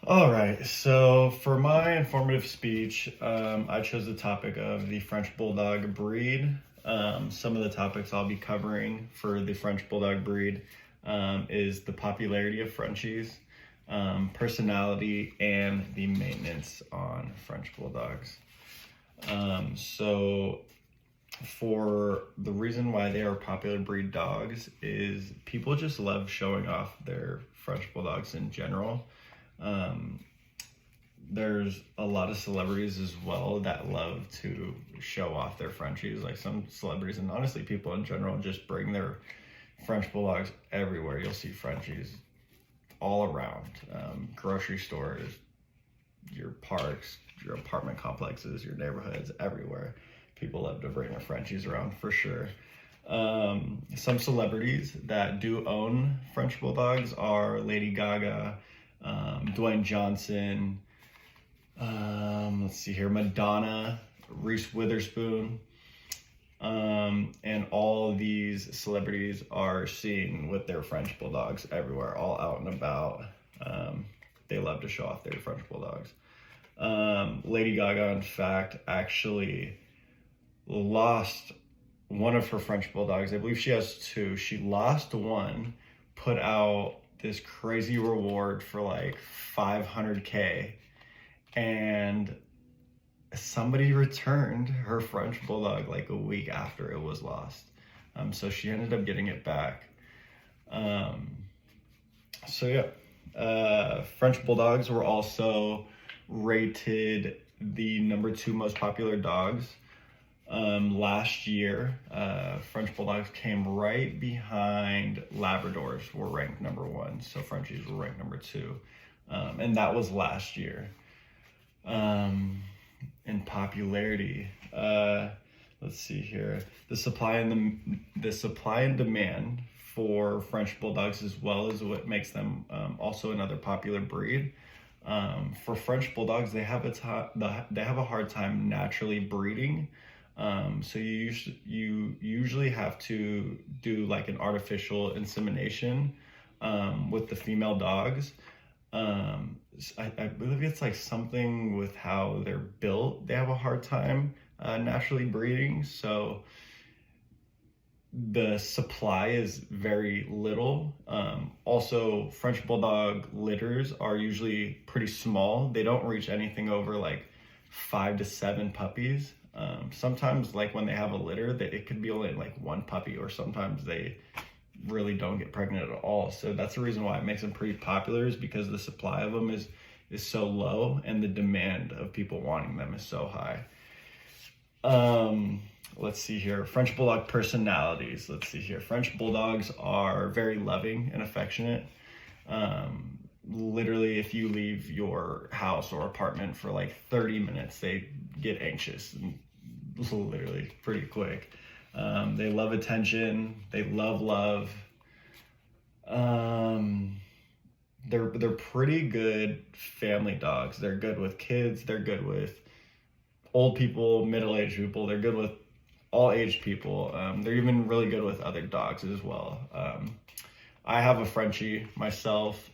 All right, so for my informative speech, I chose the topic of the French Bulldog breed. Some of the topics I'll be covering for the French Bulldog breed is the popularity of Frenchies, personality, and the maintenance on French Bulldogs. So for the reason why they are popular breed dogs is people just love showing off their French Bulldogs in general. Um, there's a lot of celebrities as well that love to show off their Frenchies. Like some celebrities and honestly people in general just bring their French Bulldogs everywhere. You'll see Frenchies all around, grocery stores, your parks, your apartment complexes, your neighborhoods, everywhere. People love to bring their Frenchies around for sure. Some celebrities that do own French Bulldogs are Lady Gaga, Dwayne Johnson, let's see here, Madonna, Reese Witherspoon, and all of these celebrities are seen with their French Bulldogs everywhere, all out and about. They love to show off their French Bulldogs. Lady Gaga, in fact, actually lost one of her French Bulldogs. I believe she has two. She lost one, put out this crazy reward for like 500K, and somebody returned her French Bulldog like a week after it was lost. So she ended up getting it back. French Bulldogs were also rated the #2 most popular dogs. Last year, French Bulldogs came right behind Labradors, were ranked #1. So Frenchies were ranked #2. And that was last year. In popularity, let's see here. The supply and demand for French Bulldogs, as well as what makes them also another popular breed. For French Bulldogs, they have a hard time naturally breeding. So you usually have to do like an artificial insemination with the female dogs. I believe it's like something with how they're built. They have a hard time naturally breeding. So the supply is very little. Also, French Bulldog litters are usually pretty small. They don't reach anything over like 5 to 7 puppies. Sometimes like when they have a litter, it could be only like one puppy, or sometimes they really don't get pregnant at all. So that's the reason why it makes them pretty popular, is because the supply of them is so low and the demand of people wanting them is so high. Let's see here. French Bulldog personalities. Let's see here. French Bulldogs are very loving and affectionate. Literally, if you leave your house or apartment for like 30 minutes, they get anxious, and literally pretty quick. They love attention. They love love. They're pretty good family dogs. They're good with kids. They're good with old people, middle-aged people. They're good with all aged people. They're even really good with other dogs as well. I have a Frenchie myself.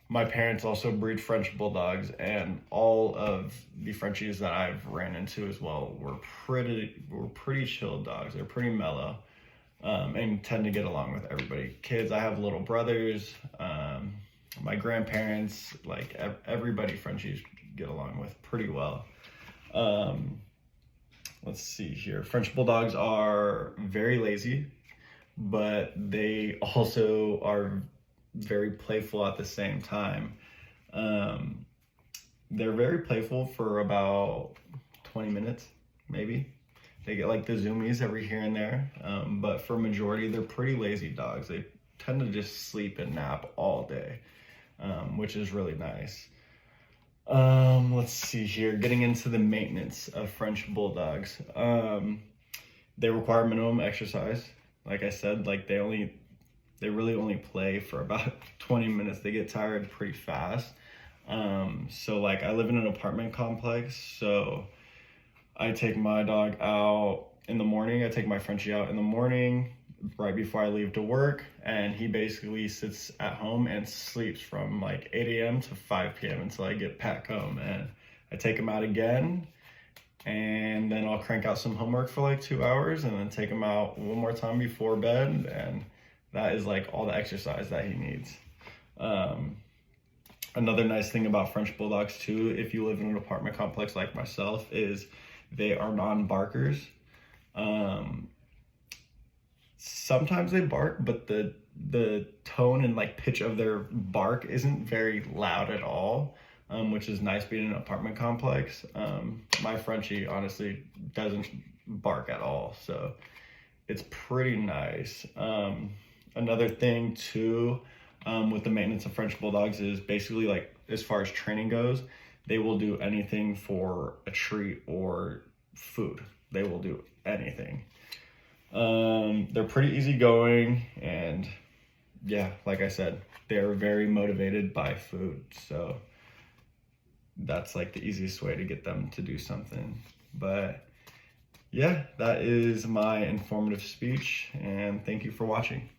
My parents also breed French Bulldogs, and all of the Frenchies that I've ran into as well were pretty chill dogs. They're pretty mellow, and tend to get along with everybody. Kids, I have little brothers, my grandparents, like everybody Frenchies get along with pretty well. Let's see here. French Bulldogs are very lazy, but they also are very playful at the same time. They're very playful for about 20 minutes, maybe. They get like the zoomies every here and there, but for majority, they're pretty lazy dogs. They tend to just sleep and nap all day, which is really nice. Let's see here. Getting into the maintenance of French Bulldogs. They require minimum exercise. Like I said, like they really only play for about 20 minutes. They get tired pretty fast. So like I live in an apartment complex, so I take my dog out in the morning. I take my Frenchie out in the morning. right before I leave to work, and he basically sits at home and sleeps from like 8 a.m. to 5 p.m. until I get back home. And I take him out again, and then I'll crank out some homework for like 2 hours, and then take him out one more time before bed, and that is like all the exercise that he needs. Another nice thing about French Bulldogs too, if you live in an apartment complex like myself, is they are non-barkers. Sometimes they bark, but the tone and like pitch of their bark isn't very loud at all, which is nice being in an apartment complex. My Frenchie honestly doesn't bark at all, so it's pretty nice. Another thing too, with the maintenance of French Bulldogs is basically like, as far as training goes, they will do anything for a treat or food. They will do anything. They're pretty easygoing, and yeah, like I said, they're very motivated by food. So that's like the easiest way to get them to do something. But yeah, that is my informative speech, and thank you for watching.